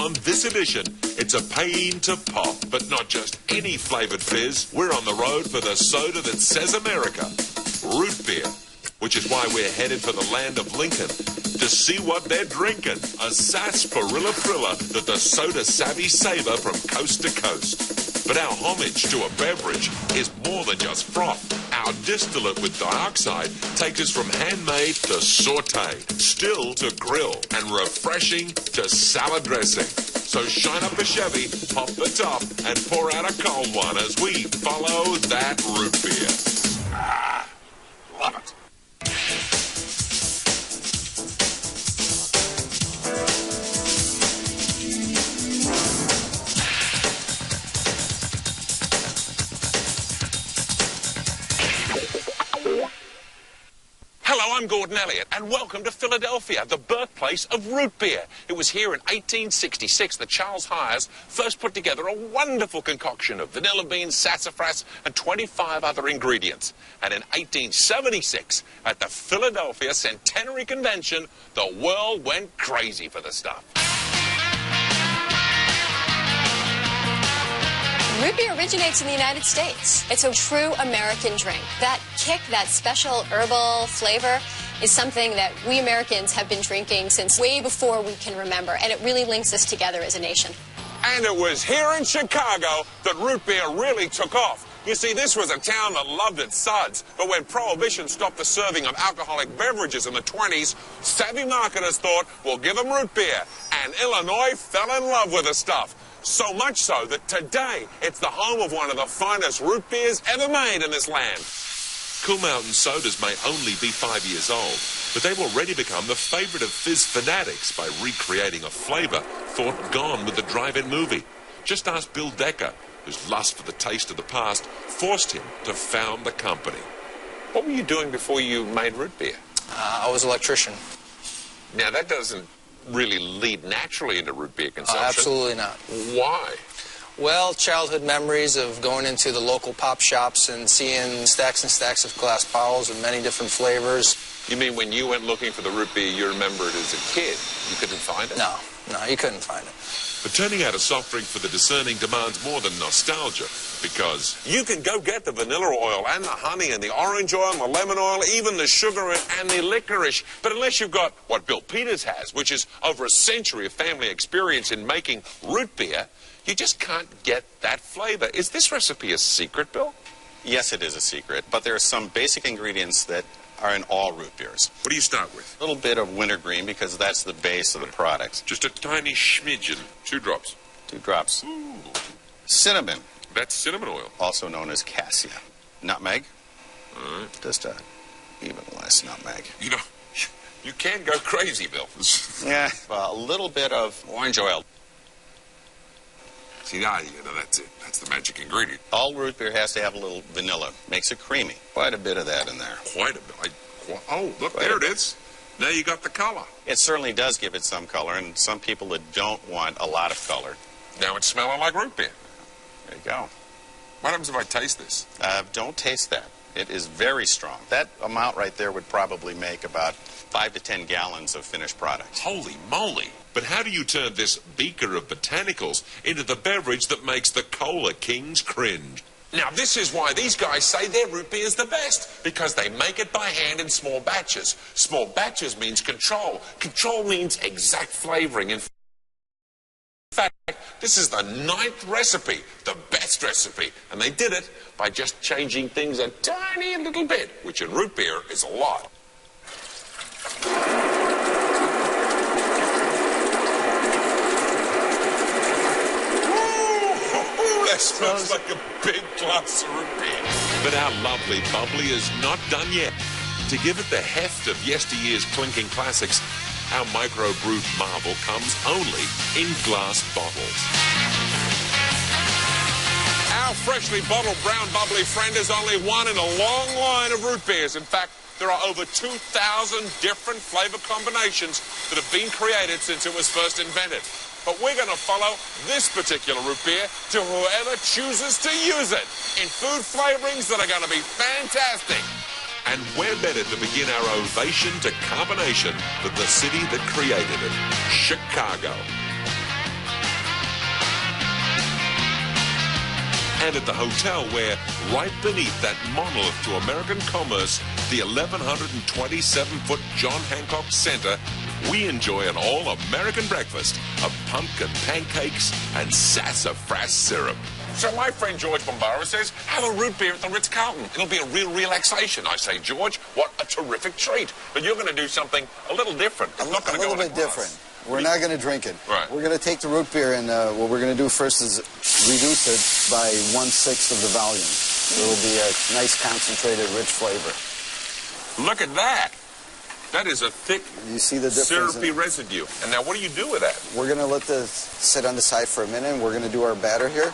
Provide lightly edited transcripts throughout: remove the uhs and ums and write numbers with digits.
on this edition, it's a pain to pop, but not just any flavoured fizz. We're on the road for the soda that says America, root beer, which is why we're headed for the land of Lincoln to see what they're drinking. A sarsaparilla thriller that the soda savvy savor from coast to coast. But our homage to a beverage is more than just froth. Our distillate with dioxide takes us from handmade to sauteed, still to grill, and refreshing to salad dressing. So shine up a Chevy, pop the top, and pour out a cold one as we follow that root beer. Ah, love it. Hello, I'm Gordon Elliott, and welcome to Philadelphia, the birthplace of root beer. It was here in 1866 that Charles Hires first put together a wonderful concoction of vanilla beans, sassafras, and 25 other ingredients. And in 1876, at the Philadelphia Centenary Convention, the world went crazy for the stuff. Root beer originates in the United States. It's a true American drink. That kick, that special herbal flavor, is something that we Americans have been drinking since way before we can remember, and it really links us together as a nation. And it was here in Chicago that root beer really took off. You see, this was a town that loved its suds, but when Prohibition stopped the serving of alcoholic beverages in the 20s, savvy marketers thought, we'll give them root beer. And Illinois fell in love with the stuff. So much so that today it's the home of one of the finest root beers ever made in this land. Cool Mountain sodas may only be 5 years old, but they've already become the favourite of fizz fanatics by recreating a flavour thought gone with the drive-in movie. Just ask Bill Decker, whose lust for the taste of the past forced him to found the company. What were you doing before you made root beer? I was an electrician. Now, that doesn't really lead naturally into root beer consumption. Absolutely not. Why? Well, childhood memories of going into the local pop shops and seeing stacks and stacks of glass bottles of many different flavors. You mean when you went looking for the root beer you remembered as a kid, you couldn't find it? No, you couldn't find it. But turning out a soft drink for the discerning demands more than nostalgia, because you can go get the vanilla oil and the honey and the orange oil and the lemon oil, even the sugar and the licorice. But unless you've got what Bill Peters has, which is over a century of family experience in making root beer, you just can't get that flavor. Is this recipe a secret, Bill? Yes, it is a secret, but there are some basic ingredients that are in all root beers. What do you start with? A little bit of wintergreen because that's the base of the product. Just a tiny smidgen. 2 drops. 2 drops. Ooh. Cinnamon. That's cinnamon oil. Also known as cassia. Nutmeg. All right. Just even less nutmeg. You know, you can go crazy, Bill. Yeah, well, a little bit of orange oil. See, now, that's it. That's the magic ingredient. All root beer has to have a little vanilla. Makes it creamy. Quite a bit of that in there. Quite a bit. Oh, look, there it is. Now you got the color. It certainly does give it some color, and some people that don't want a lot of color. Now it's smelling like root beer. There you go. What happens if I taste this? Don't taste that. It is very strong. That amount right there would probably make about 5 to 10 gallons of finished product. Holy moly. But how do you turn this beaker of botanicals into the beverage that makes the cola kings cringe? Now, this is why these guys say their root beer is the best, because they make it by hand in small batches. Small batches means control. Control means exact flavoring. In fact, this is the 9th recipe, the best recipe, and they did it by just changing things a tiny little bit, which in root beer is a lot. That smells like a big glass of root beer. But our lovely bubbly is not done yet. To give it the heft of yesteryear's clinking classics, our micro-brewed marvel comes only in glass bottles. Our freshly bottled brown bubbly friend is only one in a long line of root beers. In fact, there are over 2,000 different flavor combinations that have been created since it was first invented. But we're going to follow this particular root beer to whoever chooses to use it in food flavorings that are going to be fantastic. And where better to begin our ovation to carbonation than the city that created it, Chicago. and at the hotel where, right beneath that monolith to American commerce, the 1,127-foot John Hancock Center, we enjoy an all-American breakfast of pumpkin pancakes and sassafras syrup. So my friend George Bombara says, have a root beer at the Ritz-Carlton. It'll be a real relaxation. I say, George, what a terrific treat. But you're going to do something a little different. It's not going to go in a little bit different. We're not going to drink it. Right. We're going to take the root beer and what we're going to do first is reduce it by 1/6 of the volume. It will be a nice concentrated, rich flavor. Look at that. That is a thick, you see the difference syrupy residue. And now what do you do with that? We're going to let this sit on the side for a minute, and we're going to do our batter here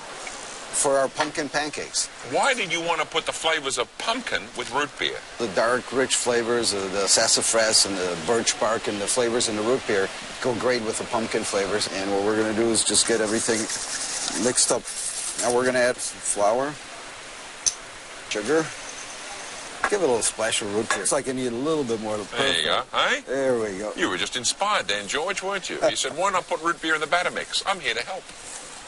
for our pumpkin pancakes. Why did you want to put the flavors of pumpkin with root beer? The dark, rich flavors of the sassafras and the birch bark and the flavors in the root beer go great with the pumpkin flavors. And what we're going to do is just get everything mixed up. Now we're going to add some flour, sugar. Give it a little splash of root beer. It's like I need a little bit more. There you go, hey? There we go. You were just inspired then, George, weren't you? You said, why not put root beer in the batter mix? I'm here to help.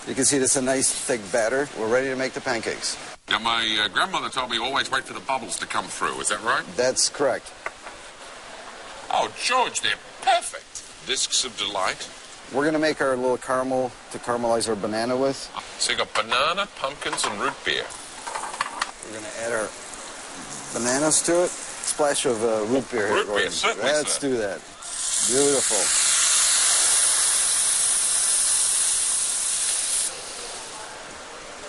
You can see this is a nice thick batter. We're ready to make the pancakes. Now, my grandmother told me always wait for the bubbles to come through. Is that right? That's correct. Oh, George, they're perfect. Discs of delight. We're going to make our little caramel to caramelize our banana with. So you got banana, pumpkins, and root beer. We're going to add our bananas to it. Splash of root beer. Root beer, certainly, Let's do that. Beautiful.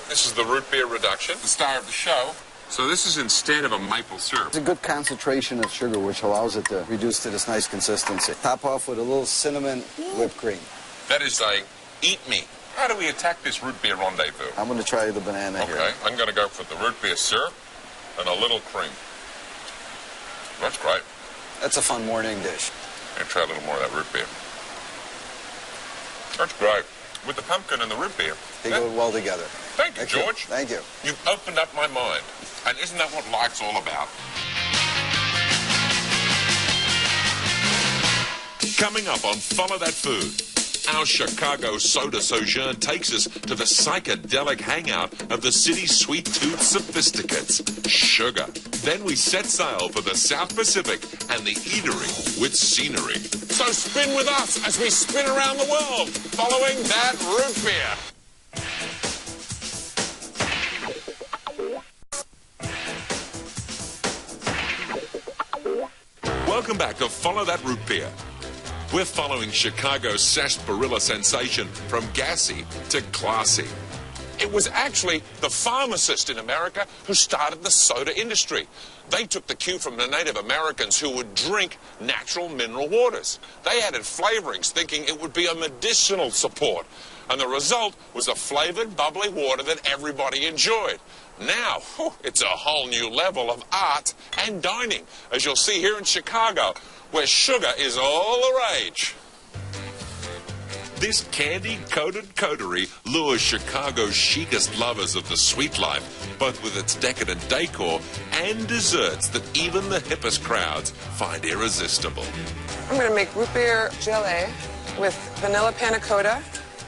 This is the root beer reduction, the star of the show. So this is instead of a maple syrup. It's a good concentration of sugar, which allows it to reduce to this nice consistency. Top off with a little cinnamon whipped cream. That is a eat me. How do we attack this root beer rendezvous? I'm going to try the banana here. Okay, I'm going to go for the root beer syrup and a little cream. That's great. That's a fun morning dish. I'm going to try a little more of that root beer. That's great. With the pumpkin and the root beer. They go well together. Thank you, George. Thank you. You've opened up my mind. And isn't that what life's all about? Coming up on Follow That Food, our Chicago soda sojourn takes us to the psychedelic hangout of the city's sweet tooth sophisticates, sugar. Then we set sail for the South Pacific and the eatery with scenery. So spin with us as we spin around the world, following that root beer. Welcome back to Follow That Root Beer. We're following Chicago's sarsaparilla sensation from gassy to classy. It was actually the pharmacist in America who started the soda industry. They took the cue from the Native Americans who would drink natural mineral waters. They added flavorings thinking it would be a medicinal support. And the result was a flavored, bubbly water that everybody enjoyed. Now, it's a whole new level of art and dining, as you'll see here in Chicago, where sugar is all the rage. This candy-coated coterie lures Chicago's chicest lovers of the sweet life, both with its decadent decor and desserts that even the hippest crowds find irresistible. I'm going to make root beer jelly with vanilla panna cotta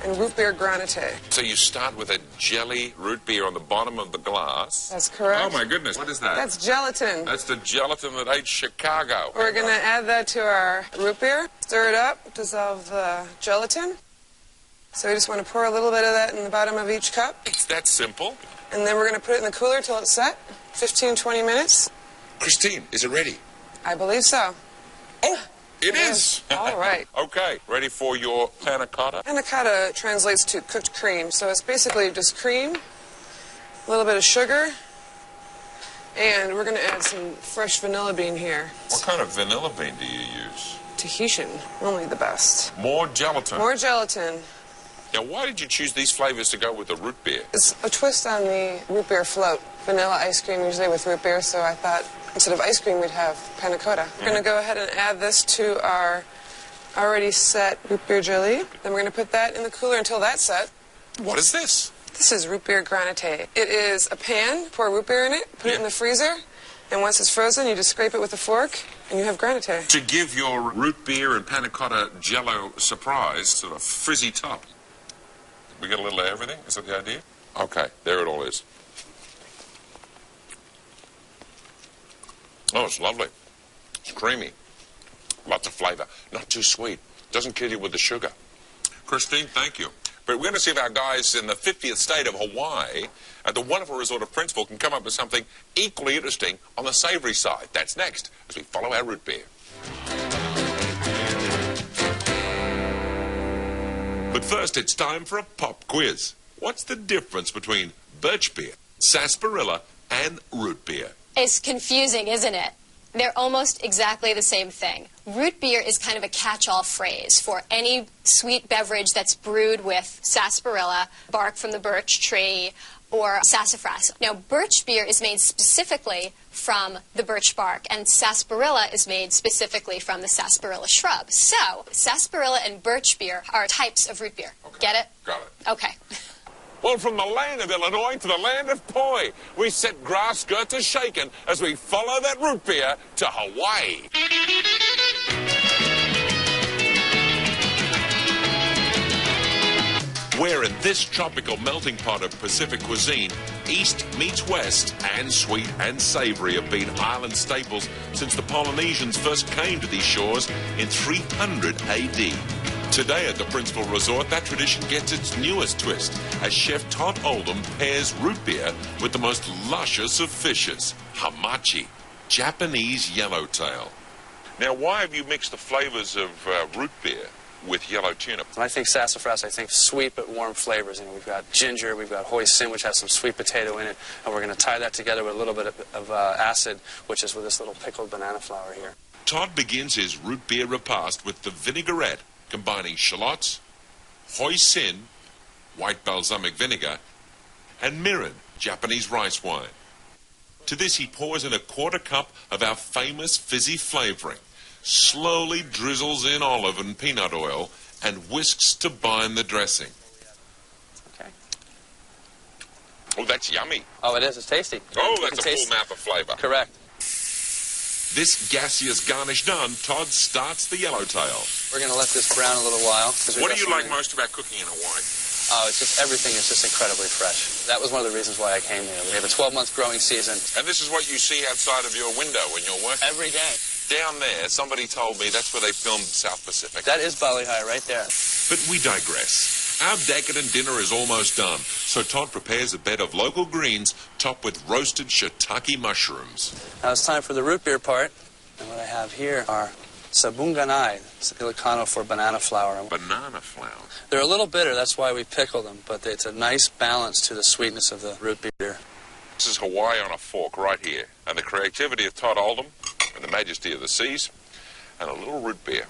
and root beer granite. So you start with a jelly root beer on the bottom of the glass. That's correct. Oh, my goodness. What is that? That's gelatin. That's the gelatin that ate Chicago. We're going to add that to our root beer, stir it up, dissolve the gelatin. So we just want to pour a little bit of that in the bottom of each cup. It's that simple. And then we're going to put it in the cooler till it's set, 15, 20 minutes. Christine, is it ready? I believe so. Oh, it is. All right. Okay, ready for your panna cotta? Panna cotta translates to cooked cream. So it's basically just cream, a little bit of sugar, and we're going to add some fresh vanilla bean here. What kind of vanilla bean do you use? Tahitian, only the best. More gelatin. More gelatin. Now, why did you choose these flavors to go with the root beer? It's a twist on the root beer float. Vanilla ice cream usually with root beer, so I thought instead of ice cream we'd have panna cotta. We're going to go ahead and add this to our already set root beer jelly. Then we're going to put that in the cooler until that's set. What is this? This is root beer granite. It is a pan, pour root beer in it, put it in the freezer, and once it's frozen, you just scrape it with a fork, and you have granite. To give your root beer and panna cotta jello surprise, sort of frizzy top. We get a little of everything? Is that the idea? Okay, there it all is. Oh, it's lovely. It's creamy. Lots of flavour. Not too sweet. Doesn't kill you with the sugar. Christine, thank you. But we're going to see if our guys in the 50th state of Hawaii at the wonderful resort of Princeville can come up with something equally interesting on the savoury side. That's next as we follow our root beer. But first, it's time for a pop quiz. What's the difference between birch beer, sarsaparilla, and root beer? It's confusing, isn't it? They're almost exactly the same thing. Root beer is kind of a catch-all phrase for any sweet beverage that's brewed with sarsaparilla, bark from the birch tree, or sassafras. Now, birch beer is made specifically from the birch bark, and sarsaparilla is made specifically from the sarsaparilla shrub. So, sarsaparilla and birch beer are types of root beer. Okay. Get it? Got it. Okay. Well, from the land of Illinois to the land of poi, we set grass skirts a-shaking as we follow that root beer to Hawaii. Where in this tropical melting pot of Pacific cuisine, East meets West, and sweet and savoury have been island staples since the Polynesians first came to these shores in 300 AD. Today at the Princeville Resort, that tradition gets its newest twist as Chef Todd Oldham pairs root beer with the most luscious of fishes, hamachi, Japanese yellowtail. Now, why have you mixed the flavours of root beer with yellow tuna? When I think sassafras, I think sweet but warm flavors. We've got ginger, we've got hoisin, which has some sweet potato in it, and we're going to tie that together with a little bit of acid, which is with this little pickled banana flour here. Todd begins his root beer repast with the vinaigrette, combining shallots, hoisin, white balsamic vinegar, and mirin, Japanese rice wine. To this he pours in a quarter cup of our famous fizzy flavouring, slowly drizzles in olive and peanut oil, and whisks to bind the dressing. Okay. Oh, that's yummy. Oh, it is. It's tasty. Oh, that's You a can taste- full mouth of flavour. Correct. This gaseous garnish done, Todd starts the yellowtail. We're going to let this brown a little while. What do you like most about cooking in Hawaii? Oh, it's just everything is just incredibly fresh. That was one of the reasons why I came here. We have a 12-month growing season. And this is what you see outside of your window when you're working? Every day. Down there, somebody told me that's where they filmed South Pacific. That is Bali High right there. But we digress. Our decadent dinner is almost done, so Todd prepares a bed of local greens topped with roasted shiitake mushrooms. Now it's time for the root beer part. And what I have here are sabunganai. It's Ilocano for banana flour. Banana flour. They're a little bitter, that's why we pickle them, but it's a nice balance to the sweetness of the root beer. This is Hawaii on a fork right here. And the creativity of Todd Oldham and the majesty of the seas and a little root beer.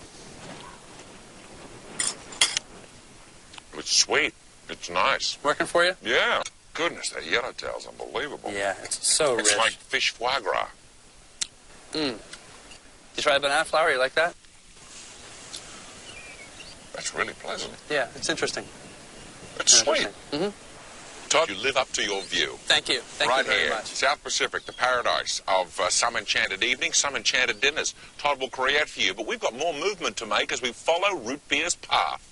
It's sweet. It's nice. Working for you? Yeah. Goodness, that yellowtail's unbelievable. Yeah, it's so rich. It's like fish foie gras. You try banana flour? You like that? That's really pleasant. Yeah, it's interesting. It's sweet. Mm-hmm. Todd, you live up to your view. Thank you. Thank right you very here, much. South Pacific, the paradise of some enchanted evenings, some enchanted dinners. Todd will create for you, but we've got more movement to make as we follow root beer's path.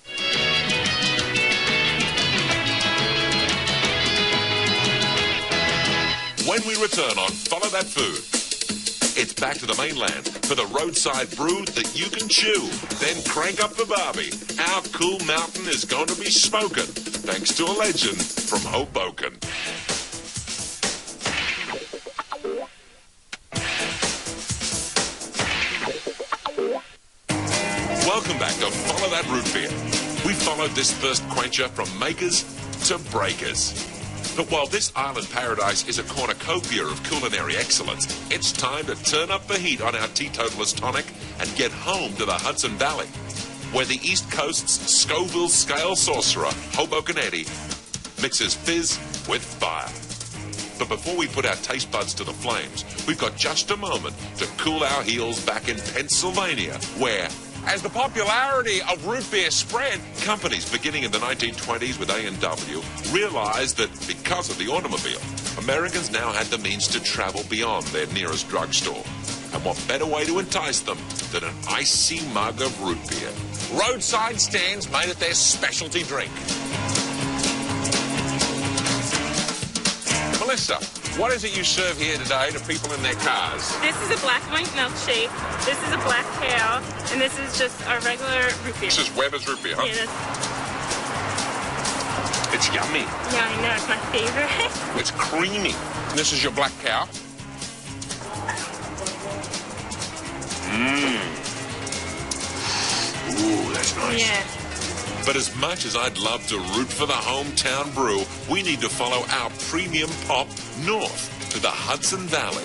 When we return on Follow That Food, it's back to the mainland for the roadside brew that you can chew. Then crank up the barbie. Our cool mountain is going to be smoking, thanks to a legend from Hoboken. Welcome back to Follow That Root Beer. We followed this thirst quencher from makers to breakers. But while this island paradise is a cornucopia of culinary excellence, it's time to turn up the heat on our teetotalist tonic and get home to the Hudson Valley, where the East Coast's Scoville scale sorcerer, Hoboken Eddie, mixes fizz with fire. But before we put our taste buds to the flames, we've got just a moment to cool our heels back in Pennsylvania, where, as the popularity of root beer spread, companies beginning in the 1920s with A&W realized that because of the automobile, Americans now had the means to travel beyond their nearest drugstore. And what better way to entice them than an icy mug of root beer? roadside stands made it their specialty drink. Vanessa, what is it you serve here today to people in their cars? This is a black and white milkshake. This is a black kale. And this is just our regular root beer. This is Weber's root beer, huh? Yeah, It's yummy. yeah, I know. It's my favorite. It's creamy. This is your black cow. Ooh, that's nice. Yeah. But as much as I'd love to root for the hometown brew, we need to follow our premium pop north to the Hudson Valley,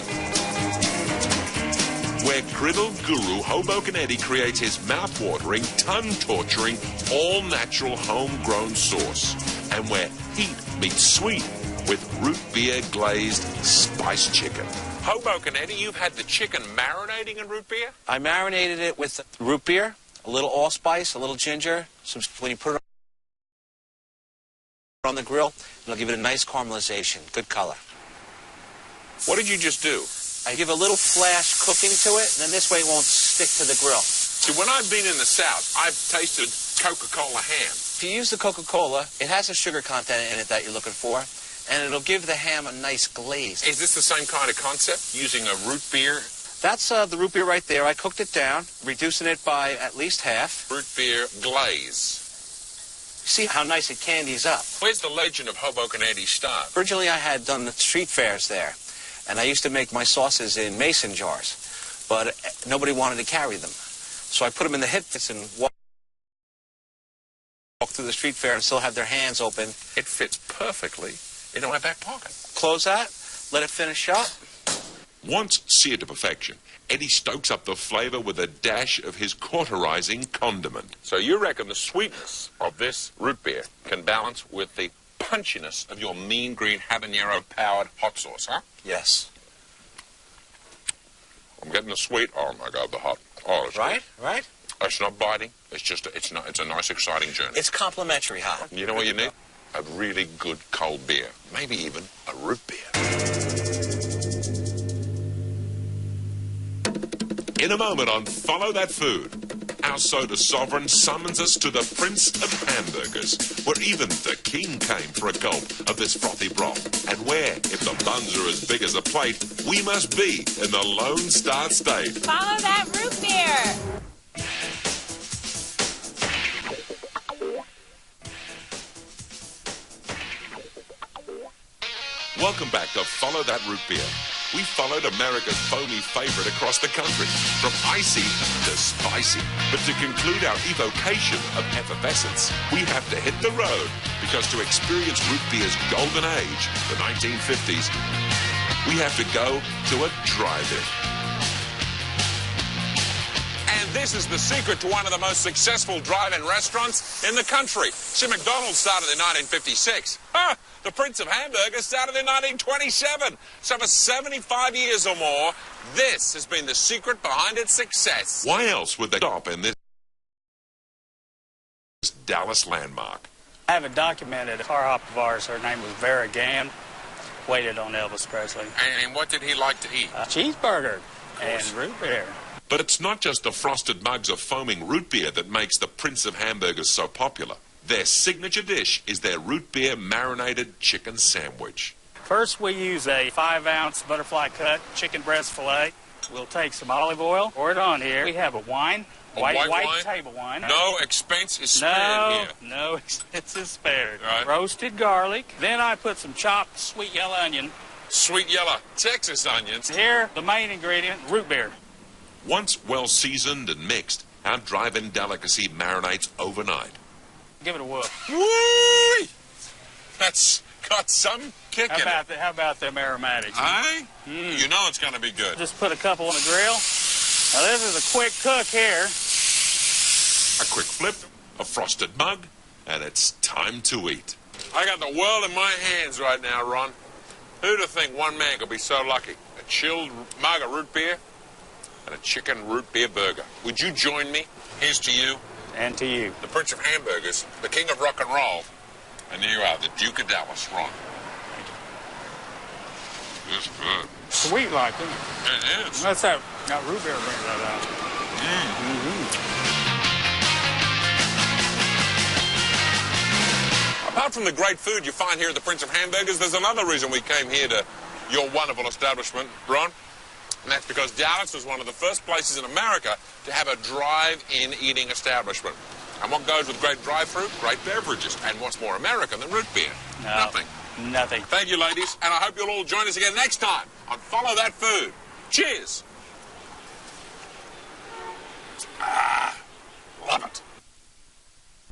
where griddle guru Hoboken Eddie creates his mouth-watering, tongue-torturing, all-natural homegrown sauce, and where heat meets sweet with root beer glazed spice chicken. Hoboken Eddie, you've had the chicken marinating in root beer? I marinated it with root beer, a little allspice, a little ginger. When you put it on the grill, it'll give it a nice caramelization, good color. What did you just do? I give a little flash cooking to it, and then this way it won't stick to the grill. See, when I've been in the South, I've tasted Coca-Cola ham. If you use the Coca-Cola, it has a sugar content in it that you're looking for, and it'll give the ham a nice glaze. Is this the same kind of concept, using a root beer? That's the root beer right there. I cooked it down, reducing it by at least half. Root beer glaze. See how nice it candies up. Where's the legend of Hoboken Eddie start? Originally, I had done the street fairs there, and I used to make my sauces in mason jars, but nobody wanted to carry them. So I put them in the hits and walk through the street fair and still have their hands open. It fits perfectly into my back pocket. Close that, let it finish up. Once seared to perfection, Eddie stokes up the flavor with a dash of his cauterizing condiment. So you reckon the sweetness of this root beer can balance with the punchiness of your mean green habanero-powered hot sauce, huh? Yes. I'm getting the sweet. Oh my God, the hot. Oh, it's Right? It's not biting. It's just it's a nice, exciting journey. It's complimentary, huh? You know what you need? A really good cold beer. Maybe even a root beer. In a moment on Follow That Food, our soda sovereign summons us to the Prince of Hamburgers, where even the king came for a gulp of this frothy broth, and where, if the buns are as big as a plate, we must be in the Lone Star State. Follow that root beer. Welcome back to Follow That Root Beer. We followed America's foamy favorite across the country, from icy to spicy. But to conclude our evocation of effervescence, we have to hit the road, because to experience root beer's golden age, the 1950s, we have to go to a drive-in. And this is the secret to one of the most successful drive-in restaurants in the country. See, McDonald's started in 1956. The Prince of Hamburgers started in 1927. So for 75 years or more, this has been the secret behind its success. Why else would they stop in this Dallas landmark? I have it documented. A car hop of ours, her name was Vera Gann, waited on Elvis Presley. And what did he like to eat? A cheeseburger and root beer. But it's not just the frosted mugs of foaming root beer that makes the Prince of Hamburgers so popular. Their signature dish is their root beer marinated chicken sandwich. First, we use a 5-ounce butterfly cut chicken breast fillet. We'll take some olive oil, pour it on here. We have a wine, white wine? table wine. No expense is spared here. No expense is spared. Right. Roasted garlic. Then I put some chopped sweet yellow onion. Sweet yellow Texas onions. Here, the main ingredient, root beer. Once well seasoned and mixed, our drive-in delicacy marinates overnight. Give it a whirl. Woo! That's got some kick in it. How about them aromatics? Aye? You know it's going to be good. Just put a couple on the grill. Now this is a quick cook here. A quick flip, a frosted mug, and it's time to eat. I got the world in my hands right now, Ron. Who'd have think one man could be so lucky? A chilled mug of root beer and a chicken root beer burger. Would you join me? Here's to you. And to you. The Prince of Hamburgers, the King of Rock and Roll. And there you are, the Duke of Dallas, Ron. It's good. Sweet like it. It is. That's that root beer brings that out. Apart from the great food you find here at the Prince of Hamburgers, there's another reason we came here to your wonderful establishment, Ron. And that's because Dallas was one of the first places in America to have a drive-in eating establishment. And what goes with great drive-through? Great beverages. And what's more American than root beer? No, Nothing. Nothing. Thank you, ladies. And I hope you'll all join us again next time on Follow That Food. Cheers. Love it.